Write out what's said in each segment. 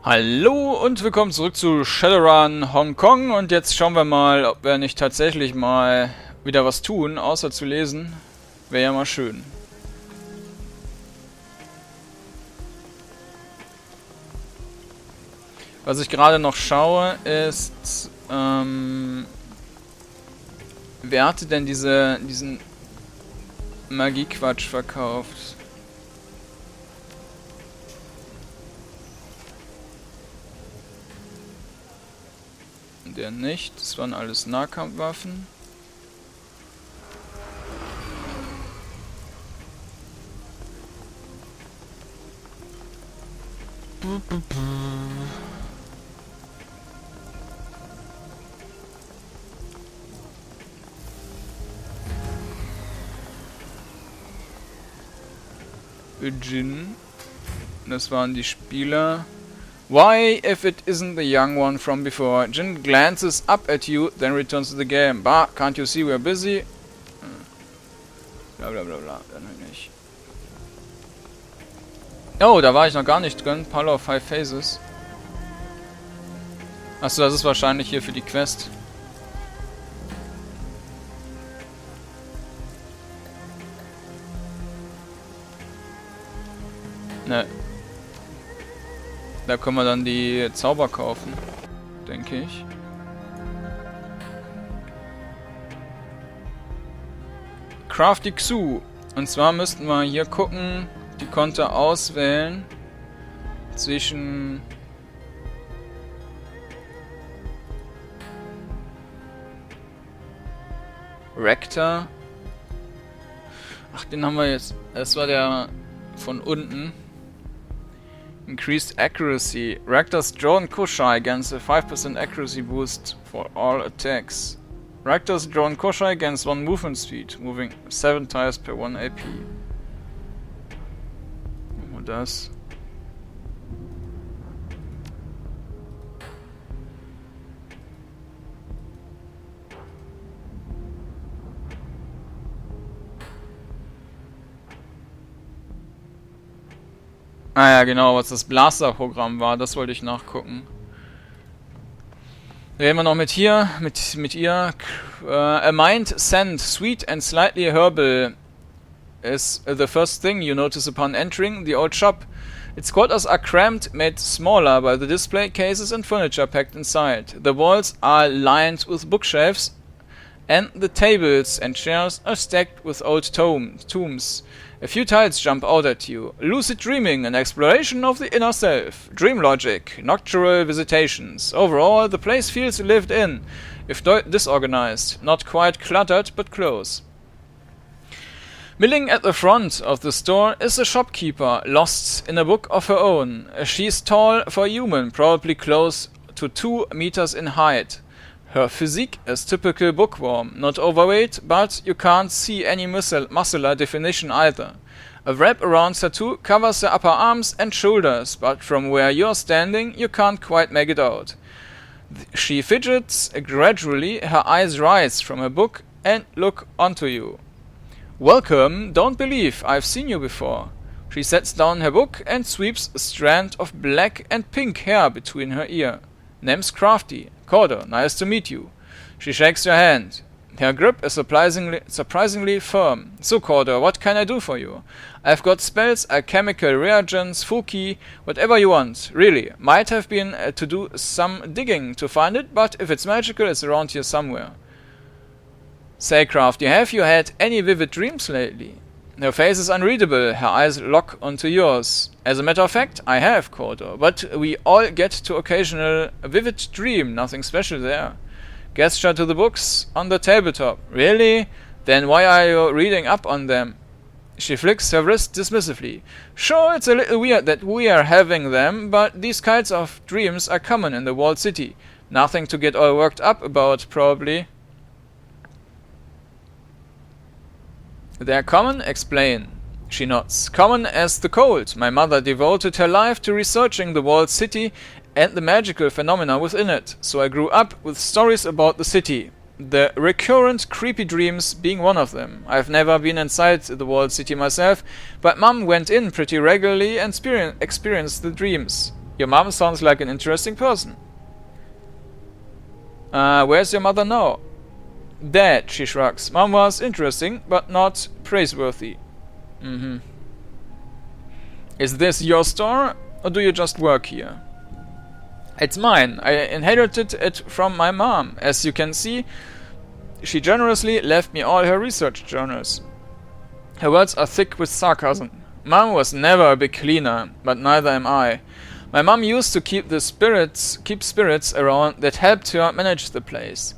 Hallo und willkommen zurück zu Shadowrun Hongkong und jetzt schauen wir mal, ob wir nicht tatsächlich mal wieder was tun, außer zu lesen. Wäre ja mal schön. Was ich gerade noch schaue ist, wer hatte denn diesen Magiequatsch verkauft? Der nicht. Das waren alles Nahkampfwaffen. Jin. Das waren die Spieler. Why, if it isn't the young one from before? Jin glances up at you, then returns to the game. Bah, can't you see we're busy? Bla bla bla bla, dann nicht. Oh, da war ich noch gar nicht drin. Power of Five Phases. Achso, das ist wahrscheinlich hier für die Quest. Ne. Da können wir dann die Zauber kaufen, denke ich. Crafty Xu. Und zwar müssten wir hier gucken, die konnte auswählen zwischen Rector. Ach, den haben wir jetzt. Das war der von unten. Increased accuracy. Rector's drone Kushai gains a 5% accuracy boost for all attacks. Rector's drone Kushai gains 1 movement speed, moving 7 tiles per 1 AP. Und das. Ah ja, genau, was das Blaster-Programm war, das wollte ich nachgucken. Reden wir noch mit ihr. A mind scent, sweet and slightly herbal, is the first thing you notice upon entering the old shop. Its quarters are cramped, made smaller by the display cases and furniture packed inside. The walls are lined with bookshelves, and the tables and chairs are stacked with old tomes. A few tiles jump out at you. Lucid dreaming, an exploration of the inner self. Dream logic, nocturnal visitations. Overall, the place feels lived in, if disorganized. Not quite cluttered, but close. Milling at the front of the store is a shopkeeper, lost in a book of her own. She's tall for a human, probably close to 2 meters in height. Her physique is typical bookworm, not overweight, but you can't see any muscular definition either. A wrap-around tattoo covers the upper arms and shoulders, but from where you're standing, you can't quite make it out. She fidgets gradually, her eyes rise from her book and look onto you. Welcome, don't believe I've seen you before. She sets down her book and sweeps a strand of black and pink hair between her ear. Name's Crafty. Kordanor, nice to meet you. She shakes your hand. Her grip is surprisingly firm. So, Kordanor, what can I do for you? I've got spells, alchemical reagents, Fuki, whatever you want. Really, might have been to do some digging to find it, but if it's magical, it's around here somewhere. Say, Crafty, have you had any vivid dreams lately? Her face is unreadable, her eyes lock onto yours. As a matter of fact, I have, Kordanor, but we all get to occasional vivid dream, nothing special there. Gesture to the books on the tabletop. Really? Then why are you reading up on them? She flicks her wrist dismissively. Sure, it's a little weird that we are having them, but these kinds of dreams are common in the walled city. Nothing to get all worked up about, probably. They're common? Explain. She nods. Common as the cold. My mother devoted her life to researching the walled city and the magical phenomena within it, so I grew up with stories about the city. The recurrent creepy dreams being one of them. I've never been inside the walled city myself, but Mum went in pretty regularly and experienced the dreams. Your mom sounds like an interesting person. Where's your mother now? Dead, she shrugs. Mom was interesting, but not praiseworthy. Is this your store, or do you just work here? It's mine. I inherited it from my mom. As you can see, she generously left me all her research journals. Her words are thick with sarcasm. Mom was never a big cleaner, but neither am I. My mom used to keep spirits around that helped her manage the place.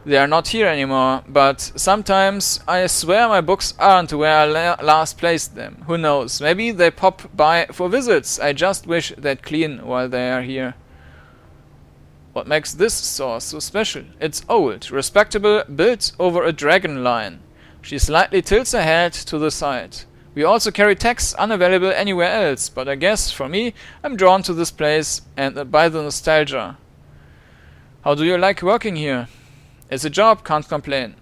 They are not here anymore, but sometimes I swear my books aren't where I last placed them. Who knows? Maybe they pop by for visits. I just wish they'd clean while they are here. What makes this store so special? It's old, respectable, built over a dragon line. She slightly tilts her head to the side. We also carry texts unavailable anywhere else, but I guess, for me, I'm drawn to this place and by the nostalgia. How do you like working here? It's a job, can't complain.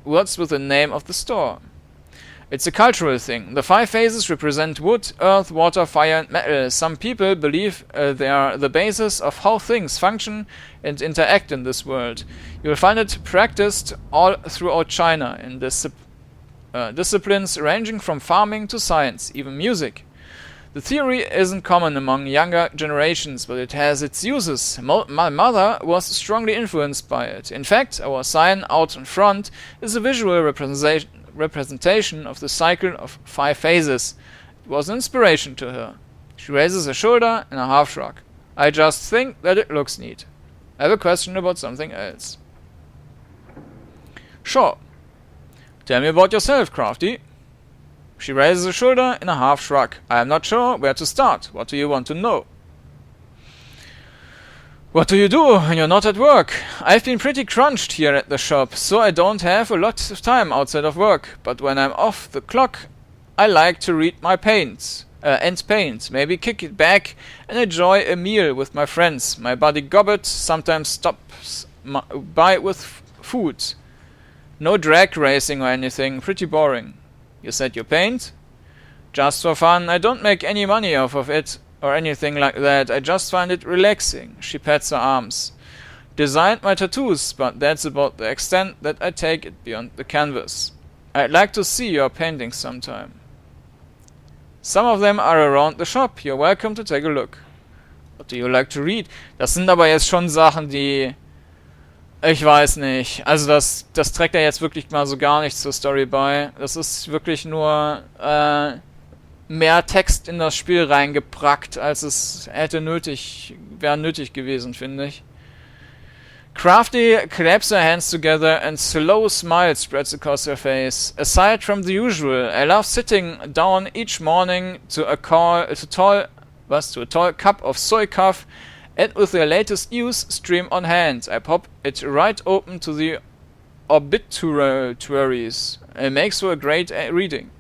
What's with the name of the store? It's a cultural thing. The 5 phases represent wood, earth, water, fire, and metal. Some people believe they are the basis of how things function and interact in this world. You'll find it practiced all throughout China in disciplines ranging from farming to science, even music. The theory isn't common among younger generations, but it has its uses. My mother was strongly influenced by it. In fact, our sign out in front is a visual representation of the cycle of 5 phases. It was an inspiration to her. She raises her shoulder in a half shrug. I just think that it looks neat. I have a question about something else. Sure. Tell me about yourself, Crafty. She raises her shoulder in a half shrug. I am not sure where to start. What do you want to know? What do you do when you're not at work? I've been pretty crunched here at the shop, so I don't have a lot of time outside of work. But when I'm off the clock, I like to read my paint, maybe kick it back and enjoy a meal with my friends. My buddy Gobbet sometimes stops by with food. No drag racing or anything, pretty boring. You said you paint? Just for fun. I don't make any money off of it or anything like that. I just find it relaxing. She pats her arms. Designed my tattoos, but that's about the extent that I take it beyond the canvas. I'd like to see your paintings sometime. Some of them are around the shop. You're welcome to take a look. What do you like to read? Das sind aber jetzt schon Sachen, die... Ich weiß nicht. Also das trägt ja jetzt wirklich mal so gar nichts zur Story bei. Das ist wirklich nur mehr Text in das Spiel reingeprackt, als es wäre nötig gewesen, finde ich. Crafty claps her hands together and slow smile spreads across her face. Aside from the usual, I love sitting down each morning to a tall cup of soy coffee. And with the latest news stream on hand, I pop it right open to the obituaries. It makes for a great reading.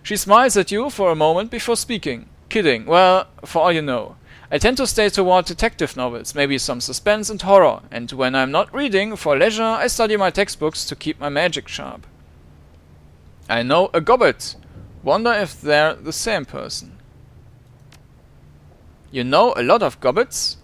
She smiles at you for a moment before speaking. Kidding. Well, for all you know. I tend to stay toward detective novels, maybe some suspense and horror, and when I'm not reading for leisure, I study my textbooks to keep my magic sharp. I know a Gobbet. Wonder if they're the same person. You know a lot of Gobbets?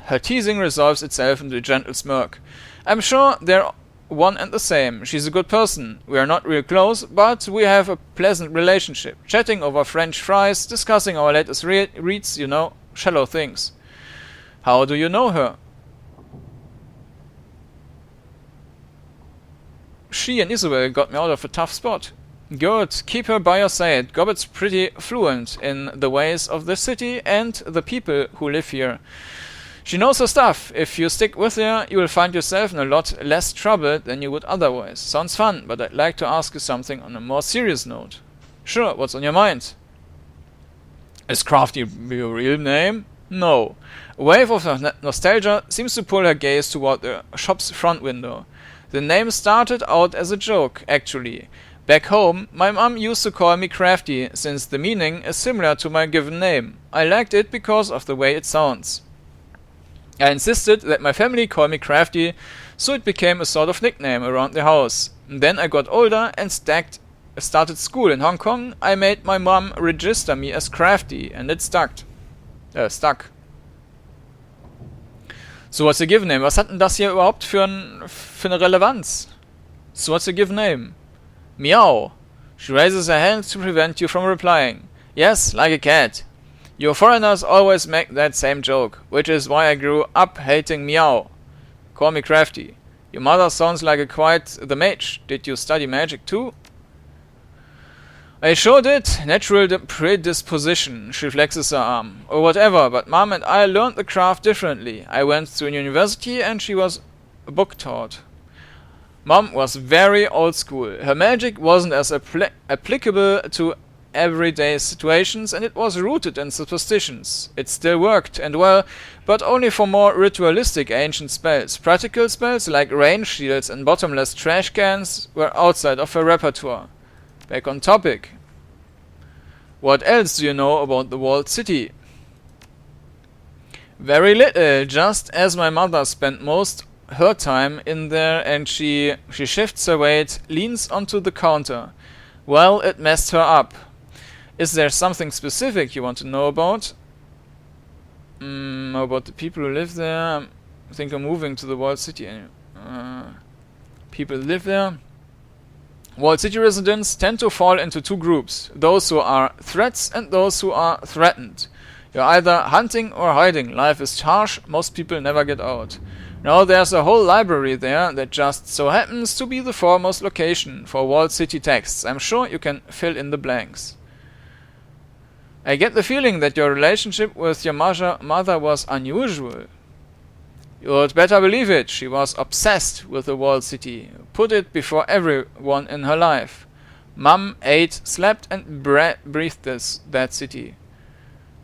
Her teasing resolves itself into a gentle smirk. I'm sure they're one and the same. She's a good person. We are not real close, but we have a pleasant relationship. Chatting over French fries, discussing our latest reads, you know, shallow things. How do you know her? She and Isabel got me out of a tough spot. Good, keep her by your side. Gobbet's pretty fluent in the ways of the city and the people who live here. She knows her stuff. If you stick with her, you will find yourself in a lot less trouble than you would otherwise. Sounds fun, but I'd like to ask you something on a more serious note. Sure, what's on your mind? Is Crafty your real name? No. A wave of nostalgia seems to pull her gaze toward the shop's front window. The name started out as a joke, actually. Back home, my mom used to call me Crafty, since the meaning is similar to my given name. I liked it because of the way it sounds. I insisted that my family call me Crafty, so it became a sort of nickname around the house. Then I got older and started school in Hong Kong. I made my mom register me as Crafty, and it stuck. So what's a given name? Was hat denn das hier überhaupt für eine Relevanz? So what's a given name? Meow. She raises her hand to prevent you from replying. Yes, like a cat. You foreigners always make that same joke, which is why I grew up hating meow. Call me crafty. Your mother sounds like quite the mage. Did you study magic too? I sure did. Natural predisposition. She flexes her arm. Or whatever, but Mom and I learned the craft differently. I went to university and she was book taught. Mom was very old school. Her magic wasn't as applicable to everyday situations, and it was rooted in superstitions. It still worked, and well, but only for more ritualistic ancient spells. Practical spells like rain shields and bottomless trash cans were outside of her repertoire. Back on topic. What else do you know about the walled city? Very little, just as my mother spent most her time in there, and she shifts her weight, leans onto the counter. Well, it messed her up. Is there something specific you want to know about? About the people who live there? I think I'm moving to the walled city. People live there. Walled city residents tend to fall into two groups. Those who are threats and those who are threatened. You're either hunting or hiding. Life is harsh. Most people never get out. Now there's a whole library there that just so happens to be the foremost location for walled city texts. I'm sure you can fill in the blanks. I get the feeling that your relationship with your mother was unusual. You'd better believe it. She was obsessed with the walled city. Put it before everyone in her life. Mum ate, slept, and breathed that city.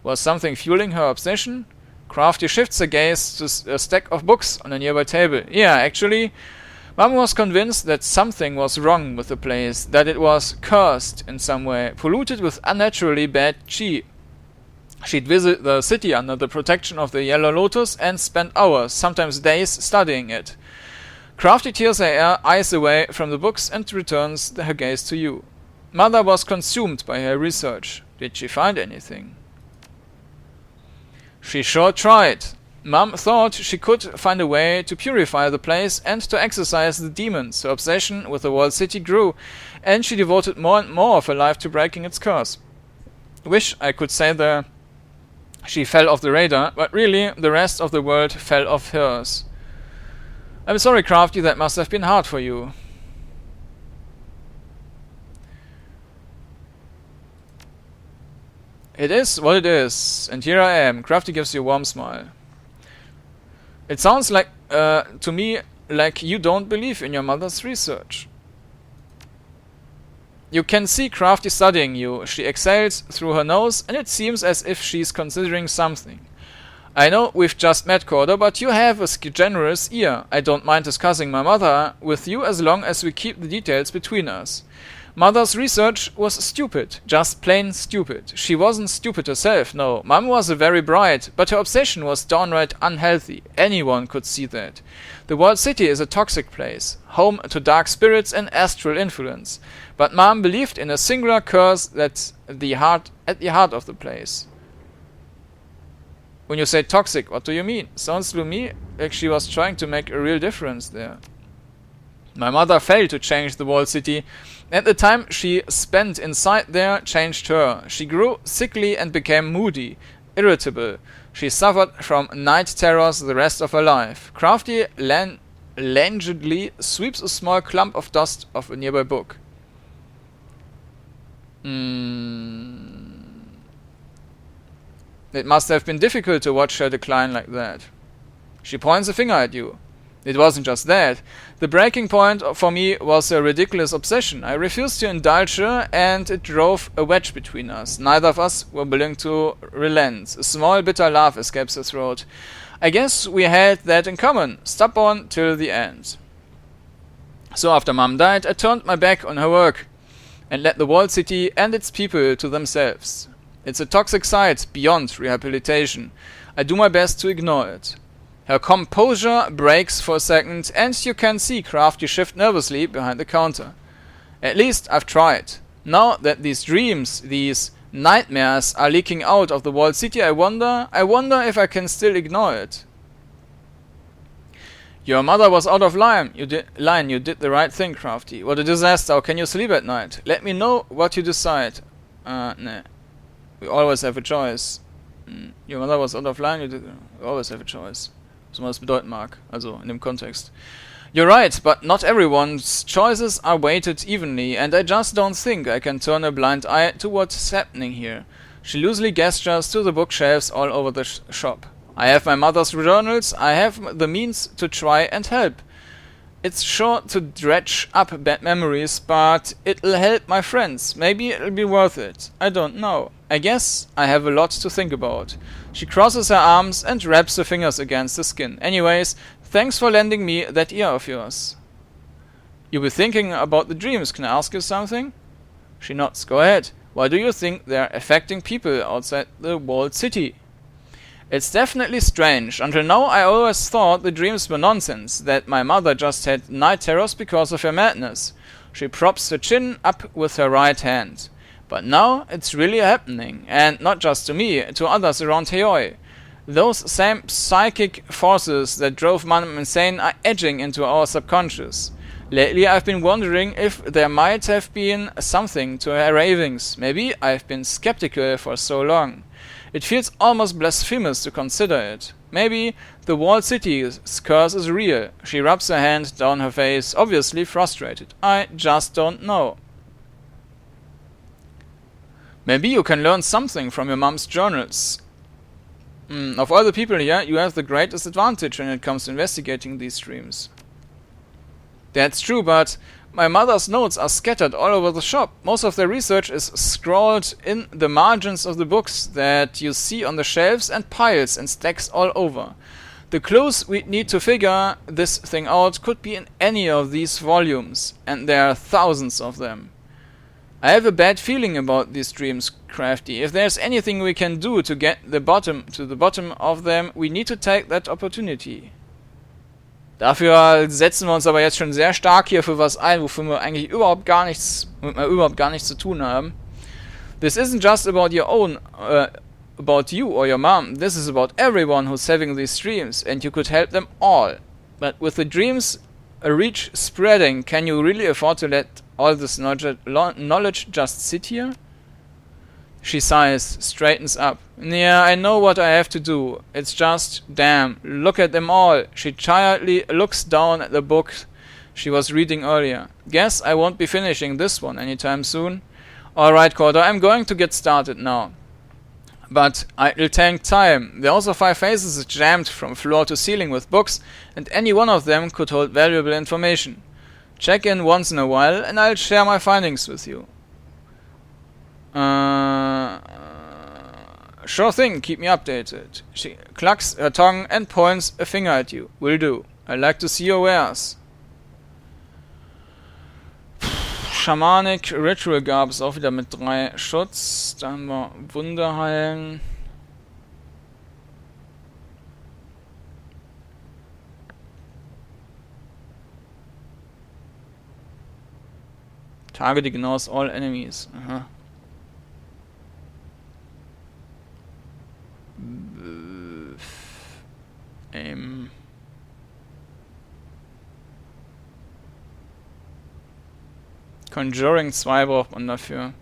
Was something fueling her obsession? Crafty shifts her gaze to a stack of books on a nearby table. Yeah, actually, Mum was convinced that something was wrong with the place, that it was cursed in some way, polluted with unnaturally bad chi. She'd visit the city under the protection of the Yellow Lotus and spend hours, sometimes days, studying it. Crafty tears her eyes away from the books and returns her gaze to you. Mother was consumed by her research. Did she find anything? She sure tried. Mum thought she could find a way to purify the place and to exorcise the demons. Her obsession with the walled city grew, and she devoted more and more of her life to breaking its curse. Wish I could say she fell off the radar, but really the rest of the world fell off hers. I'm sorry, Crafty, that must have been hard for you. It is what it is, and here I am. Crafty gives you a warm smile. It sounds like, to me, like you don't believe in your mother's research. You can see Crafty studying you. She exhales through her nose, and it seems as if she's considering something. I know we've just met, Korda, but you have a generous ear. I don't mind discussing my mother with you as long as we keep the details between us. Mother's research was stupid, just plain stupid. She wasn't stupid herself, no. Mum was very bright, but her obsession was downright unhealthy. Anyone could see that. The walled city is a toxic place, home to dark spirits and astral influence. But Mum believed in a singular curse that's at the heart of the place. When you say toxic, what do you mean? Sounds to me like she was trying to make a real difference there. My mother failed to change the walled city. At the time she spent inside there changed her. She grew sickly and became moody, irritable. She suffered from night terrors the rest of her life. Crafty languidly sweeps a small clump of dust off a nearby book. It must have been difficult to watch her decline like that. She points a finger at you. It wasn't just that. The breaking point for me was a ridiculous obsession. I refused to indulge her, and it drove a wedge between us. Neither of us were willing to relent. A small bitter laugh escapes her throat. I guess we had that in common. Stubborn till the end. So after Mum died, I turned my back on her work and let the walled city and its people to themselves. It's a toxic site beyond rehabilitation. I do my best to ignore it. Her composure breaks for a second, and you can see Crafty shift nervously behind the counter. At least I've tried. Now that these dreams, these nightmares are leaking out of the walled city, I wonder if I can still ignore it. Your mother was out of line. You did the right thing, Crafty. What a disaster. How can you sleep at night? Let me know what you decide. Ne. We always have a choice. Your mother was out of line. We always have a choice. Was immer das bedeuten mag. Also, in dem Kontext. You're right, but not everyone's choices are weighted evenly, and I just don't think I can turn a blind eye to what's happening here. She loosely gestures to the bookshelves all over the shop. I have my mother's journals, I have the means to try and help. It's sure to dredge up bad memories, but it'll help my friends. Maybe it'll be worth it. I don't know. I guess I have a lot to think about. She crosses her arms and wraps her fingers against the skin. Anyways, thanks for lending me that ear of yours. You were thinking about the dreams. Can I ask you something? She nods. Go ahead. Why do you think they're affecting people outside the walled city? It's definitely strange. Until now I always thought the dreams were nonsense, that my mother just had night terrors because of her madness. She props her chin up with her right hand. But now it's really happening, and not just to me, to others around Heoi. Those same psychic forces that drove Mom insane are edging into our subconscious. Lately I've been wondering if there might have been something to her ravings. Maybe I've been skeptical for so long. It feels almost blasphemous to consider it. Maybe the walled city's curse is real. She rubs her hand down her face, obviously frustrated. I just don't know. Maybe you can learn something from your mom's journals. Of all the people here, you have the greatest advantage when it comes to investigating these dreams. That's true, but my mother's notes are scattered all over the shop. Most of their research is scrawled in the margins of the books that you see on the shelves and piles and stacks all over. The clues we need to figure this thing out could be in any of these volumes, and there are thousands of them. I have a bad feeling about these dreams, Crafty. If there's anything we can do to get to the bottom of them, we need to take that opportunity. Dafür setzen wir uns aber jetzt schon sehr stark hier für was ein, wofür wir eigentlich überhaupt gar nichts zu tun haben. This isn't just about about you or your mom. This is about everyone who's having these dreams, and you could help them all. But with the dreams reach spreading, can you really afford to let all this knowledge just sit here? She sighs, straightens up. Yeah, I know what I have to do. It's just, damn, look at them all. She childly looks down at the book she was reading earlier. Guess I won't be finishing this one anytime soon. Alright, Korda, I'm going to get started now. But it'll take time. The also 5 phases is jammed from floor to ceiling with books, and any one of them could hold valuable information. Check in once in a while, and I'll share my findings with you. Sure thing, keep me updated. She clucks her tongue and points a finger at you. Will do. I'd like to see your wares. Shamanic Ritual gab es auch wieder mit 3 Schutz. Da haben wir Wunder heilen. Target ignores all enemies. Aha. Conjuring 2 braucht man dafür.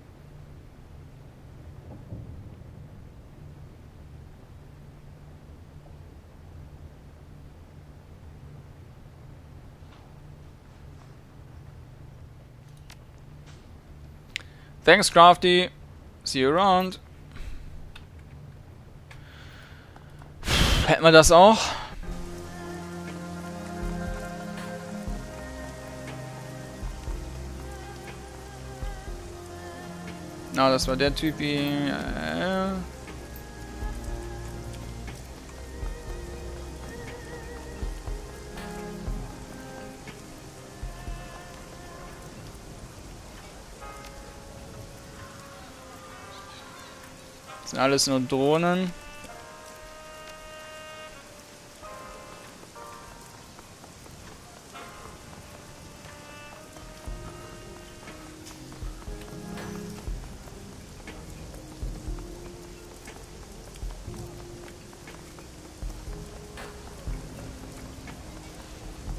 Thanks, Crafty. See you around. Hätten wir das auch? Na, das war der Typi. Das sind alles nur Drohnen.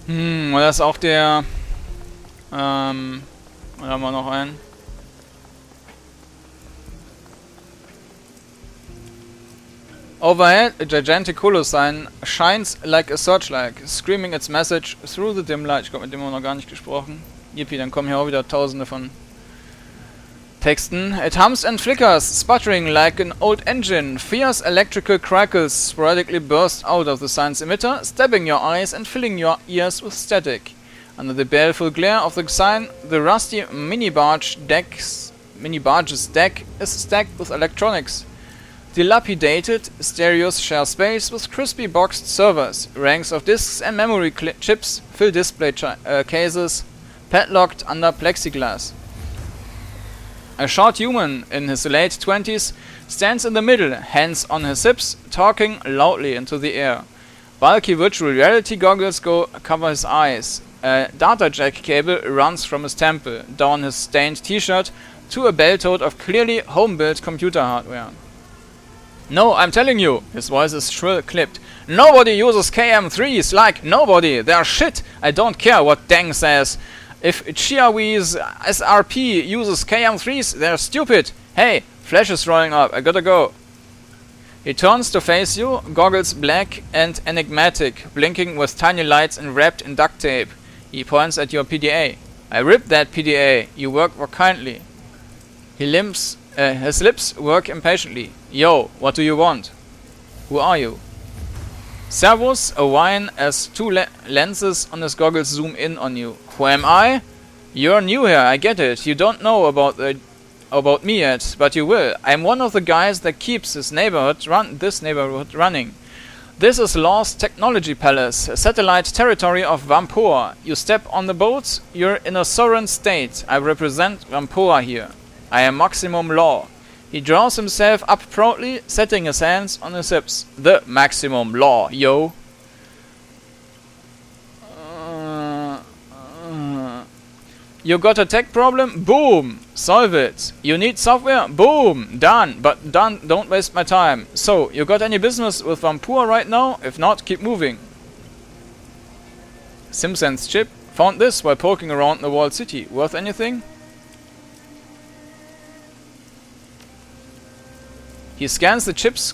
Das ist auch der... da haben wir noch einen. Overhead, a gigantic holosign shines like a searchlight, screaming its message through the dim light. Ich glaube, mit dem haben wir noch gar nicht gesprochen. Yippie, dann kommen hier auch wieder tausende von Texten. It hums and flickers, sputtering like an old engine. Fierce electrical crackles sporadically burst out of the sign's emitter, stabbing your eyes and filling your ears with static. Under the baleful glare of the sign, the rusty mini-barge's deck is stacked with electronics. Dilapidated stereos share space with crispy boxed servers. Ranks of disks and memory chips fill display cases, padlocked under plexiglass. A short human in his late 20s stands in the middle, hands on his hips, talking loudly into the air. Bulky virtual reality goggles cover his eyes. A data jack cable runs from his temple, down his stained t-shirt, to a bell-toad of clearly home-built computer hardware. No, I'm telling you, his voice is shrill clipped. Nobody uses KM3s, like nobody, they're shit. I don't care what Deng says. If Chiawi's SRP uses KM3s, they're stupid. Hey, flash is rolling up, I gotta go. He turns to face you, goggles black and enigmatic, blinking with tiny lights and wrapped in duct tape. He points at your PDA. I ripped that PDA, you work more kindly. His lips work impatiently. Yo, what do you want? Who are you? Servus, a whine as two lenses on his goggles zoom in on you. Who am I? You're new here, I get it. You don't know about me yet, but you will. I'm one of the guys that keeps this neighborhood running. This is Law's Technology Palace, satellite territory of Vampor. You step on the boat, you're in a sovereign state. I represent Vampor here. I am Maximum Law. He draws himself up proudly, setting his hands on his hips. The Maximum Law, yo. You got a tech problem? Boom! Solve it. You need software? Boom! Done. But don't waste my time. So, you got any business with Vampur right now? If not, keep moving. Simpson's chip. Found this while poking around the walled city. Worth anything? He scans the chip's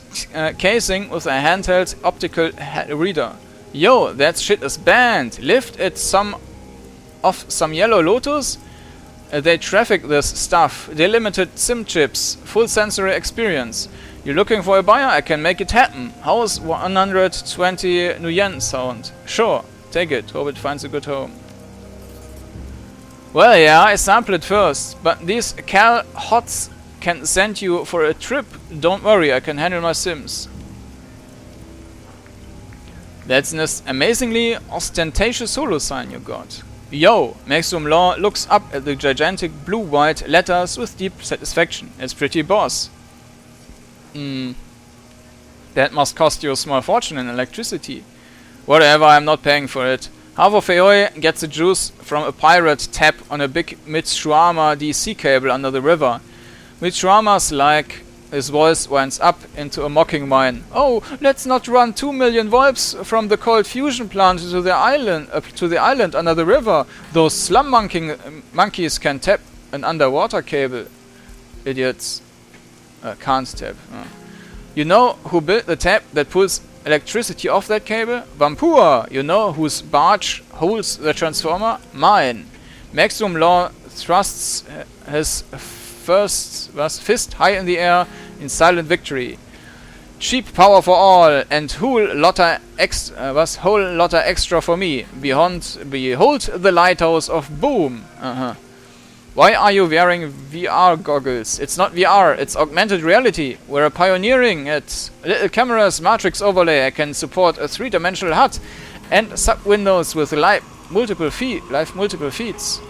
casing with a handheld optical reader. Yo, that shit is banned. Lift it some Yellow Lotus? They traffic this stuff. Delimited SIM chips. Full sensory experience. You're looking for a buyer? I can make it happen. How's 120 Nguyen sound? Sure, take it. Hope it finds a good home. Well, yeah, I sampled it first, but these Cal Hots can send you for a trip. Don't worry, I can handle my Sims. That's an amazingly ostentatious holo sign you got. Yo, Maximum Law looks up at the gigantic blue-white letters with deep satisfaction. It's pretty boss. That must cost you a small fortune in electricity. Whatever, I'm not paying for it. Half of Heoi gets the juice from a pirate tap on a big Mitsuama DC cable under the river. Mitsuama's like... His voice winds up into a mocking whine. Oh, let's not run 2 million volts from the cold fusion plant to the island under the river. Those slum monkeys can tap an underwater cable. Idiots. Can't tap. You know who built the tap that pulls electricity off that cable? Vampur! You know whose barge holds the transformer? Mine. Maximum Law thrusts his fist high in the air in silent victory. Cheap power for all and whole lotta extra for me. Behold the lighthouse of Boom. Why are you wearing VR goggles? It's not VR, it's augmented reality. We're pioneering it. Little cameras, matrix overlay. I can support a 3-dimensional HUD and sub windows with live multiple feeds.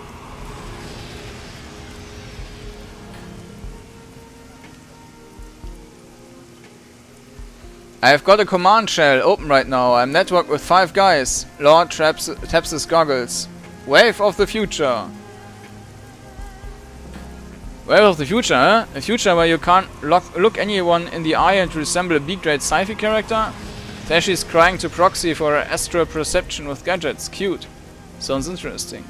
I've got a command shell open right now. I'm networked with 5 guys. Lord taps his goggles. Wave of the future. Wave of the future, huh? A future where you can't look anyone in the eye and resemble a B-grade sci-fi character? Tashi's crying to proxy for astral perception with gadgets. Cute. Sounds interesting.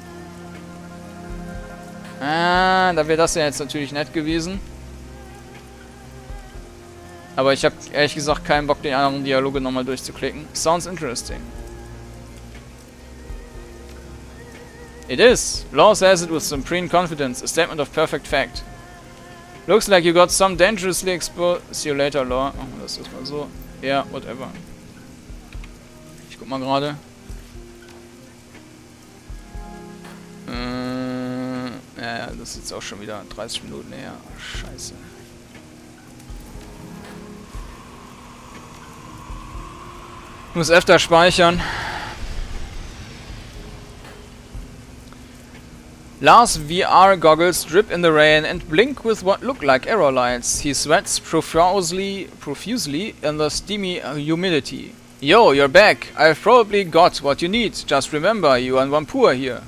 Ah, da wäre das ja jetzt natürlich nett gewesen. Aber ich habe ehrlich gesagt keinen Bock, die anderen Dialoge nochmal durchzuklicken. Sounds interesting. It is. Law says it with supreme confidence. A statement of perfect fact. Looks like you got some dangerously exposed. See you later, Law. Machen wir das erstmal so. Yeah, whatever. Ich guck mal gerade. Ja, das ist jetzt auch schon wieder 30 Minuten her. Scheiße. Ich muss öfter speichern. Lars' VR goggles drip in the rain and blink with what look like arrow lights. He sweats profusely in the steamy humidity. Yo, you're back. I've probably got what you need. Just remember, you and Vampur here.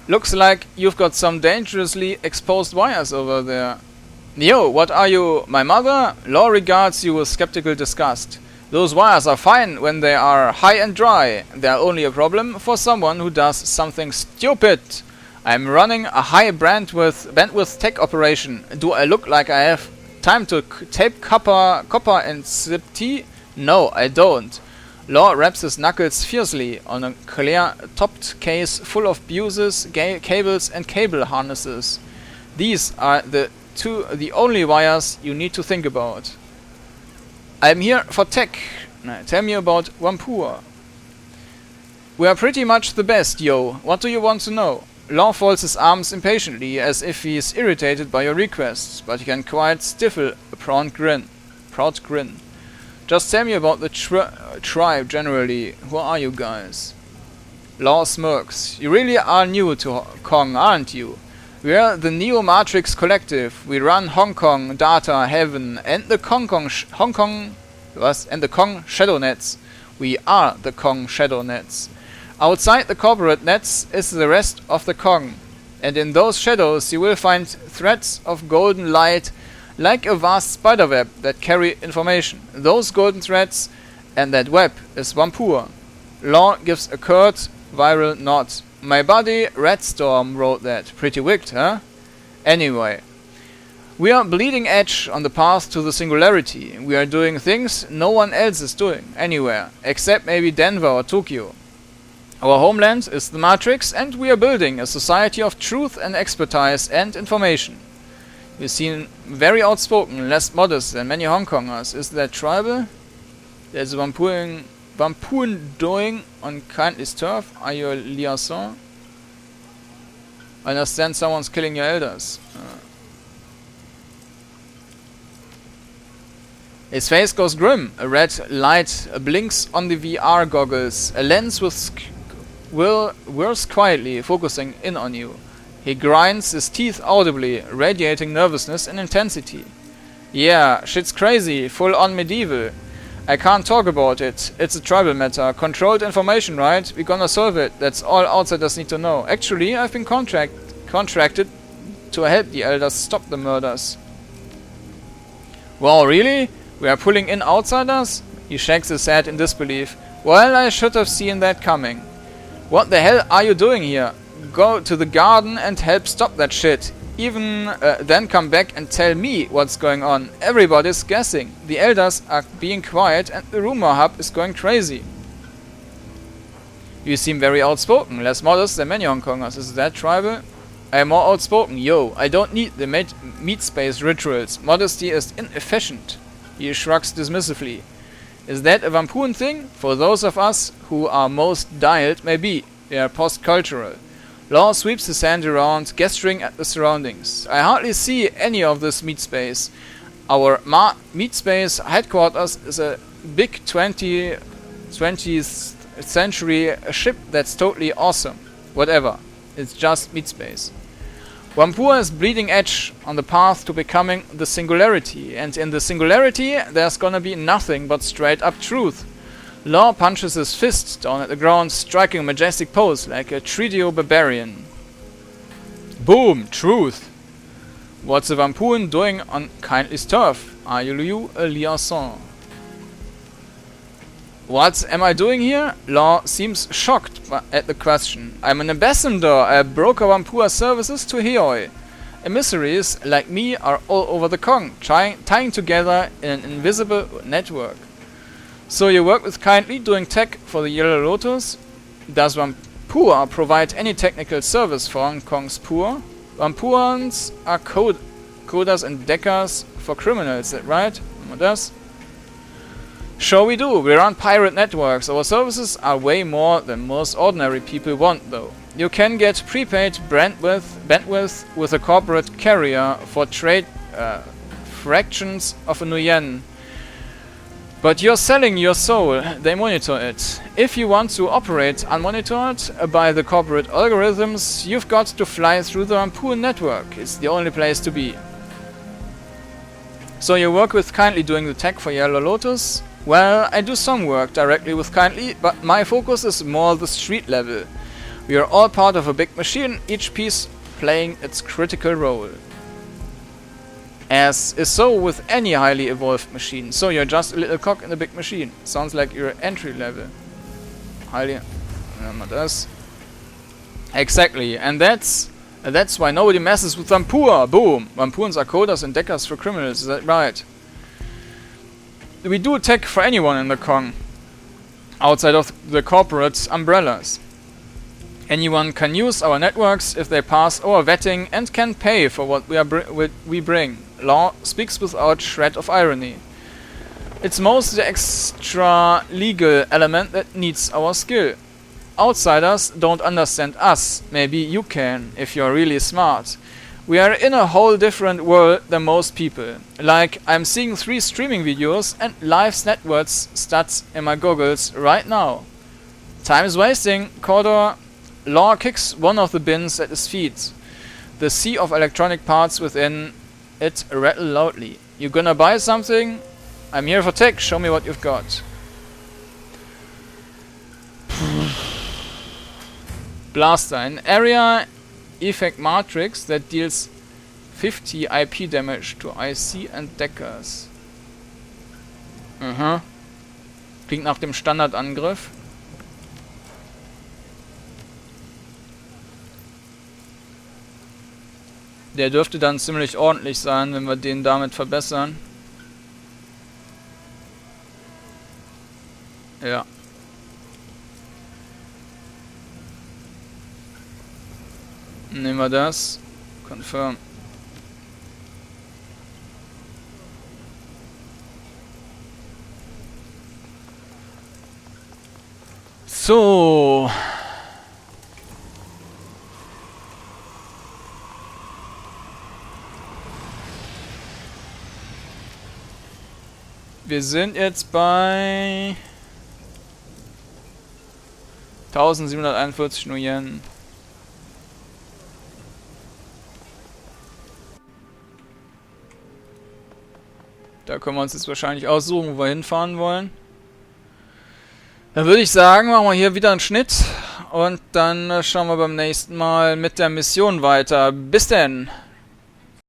Looks like you've got some dangerously exposed wires over there. Yo, what are you, my mother? Law regards you with skeptical disgust. Those wires are fine when they are high and dry. They're only a problem for someone who does something stupid. I'm running a high bandwidth tech operation. Do I look like I have time to tape copper and sip tea? No, I don't. Law wraps his knuckles fiercely on a clear-topped case full of fuses, cables and cable harnesses. These are the only wires you need to think about. I'm here for tech. Tell me about Vampur. We are pretty much the best, yo. What do you want to know? Law folds his arms impatiently, as if he is irritated by your requests, but he can quite stifle a proud grin. Just tell me about the tribe generally. Who are you guys? Law smirks. You really are new to Kong, aren't you? We are the Neo Matrix Collective. We run Hong Kong, Data, Heaven, and the Kong Shadow Nets. We are the Kong Shadow Nets. Outside the corporate nets is the rest of the Kong, and in those shadows you will find threads of golden light, like a vast spiderweb that carry information. Those golden threads and that web is Vampur. Law gives a curt, viral nod. My buddy Redstorm wrote that. Pretty wicked, huh? Anyway, we are bleeding edge on the path to the singularity. We are doing things no one else is doing anywhere, except maybe Denver or Tokyo. Our homeland is the Matrix, and we are building a society of truth and expertise and information. You seem very outspoken, less modest than many Hong Kongers. Is that tribal? There's a Vampur doing on kindly's turf. Are you a liaison? I understand someone's killing your elders. His face goes grim. A red light blinks on the VR goggles. A lens whirs quietly, focusing in on you. He grinds his teeth audibly, radiating nervousness and intensity. Yeah, shit's crazy, full on medieval. I can't talk about it. It's a tribal matter. Controlled information, right? We're gonna solve it. That's all outsiders need to know. Actually, I've been contracted to help the elders stop the murders. Wow, really? We are pulling in outsiders? He shakes his head in disbelief. Well, I should have seen that coming. What the hell are you doing here? Go to the garden and help stop that shit. Even then come back and tell me what's going on. Everybody's guessing. The elders are being quiet and the rumor hub is going crazy. You seem very outspoken, less modest than many Hong Kongers. Is that tribal? I am more outspoken. Yo, I don't need the meat space rituals. Modesty is inefficient. He shrugs dismissively. Is that a Vampoon thing? For those of us who are most dialed, maybe. They are post-cultural. Law sweeps his hand around, gesturing at the surroundings. I hardly see any of this meat space. Our meat space headquarters is a big 20th century ship that's totally awesome. Whatever. It's just meat space. Vampur is bleeding edge on the path to becoming the singularity, and in the singularity there's gonna be nothing but straight up truth. Law punches his fist down at the ground, striking a majestic pose like a Tridio barbarian. Boom! Truth! What's a Vampoon doing on kindly's turf? Are you a liaison? What am I doing here? Law seems shocked at the question. I'm an ambassador. I broker Vampua services to Heoi. Emissaries like me are all over the Kong, tying together in an invisible network. So you work with Kindly doing tech for the Yellow Lotus? Does Vampua provide any technical service for Hong Kong's poor? Vampuans are coders and deckers for criminals, is that right? What does? Sure we do. We run pirate networks. Our services are way more than most ordinary people want, though. You can get prepaid bandwidth with a corporate carrier for trade fractions of a nuyen. But you're selling your soul. They monitor it. If you want to operate unmonitored by the corporate algorithms, you've got to fly through the Rampoon network. It's the only place to be. So you work with Kindly doing the tech for Yellow Lotus? Well, I do some work directly with Kindly, but my focus is more the street level. We are all part of a big machine, each piece playing its critical role. As is so with any highly evolved machine. So you're just a little cog in a big machine. Sounds like you're entry level. Highly... das. Exactly, and that's why nobody messes with Vampua. Boom! Vampuans are coders and deckers for criminals, is that right? We do tech for anyone in the Kong, outside of the corporate umbrellas. Anyone can use our networks if they pass our vetting and can pay for what we bring. Law speaks without shred of irony. It's mostly the extra legal element that needs our skill. Outsiders don't understand us. Maybe you can, if you're really smart. We are in a whole different world than most people. Like, I'm seeing 3 streaming videos and live networks stats in my goggles right now. Time is wasting. Kordanor. Law kicks one of the bins at his feet. The sea of electronic parts within it rattle loudly. You gonna buy something? I'm here for tech. Show me what you've got. Blaster. An area effect matrix that deals 50 IP damage to IC and Deckers. Aha. Klingt nach dem Standardangriff. Der dürfte dann ziemlich ordentlich sein, wenn wir den damit verbessern. Ja. Nehmen wir das. Confirm. So. Wir sind jetzt bei 1741 Nuyen. Da können wir uns jetzt wahrscheinlich aussuchen, wo wir hinfahren wollen. Dann würde ich sagen, machen wir hier wieder einen Schnitt und dann schauen wir beim nächsten Mal mit der Mission weiter. Bis denn!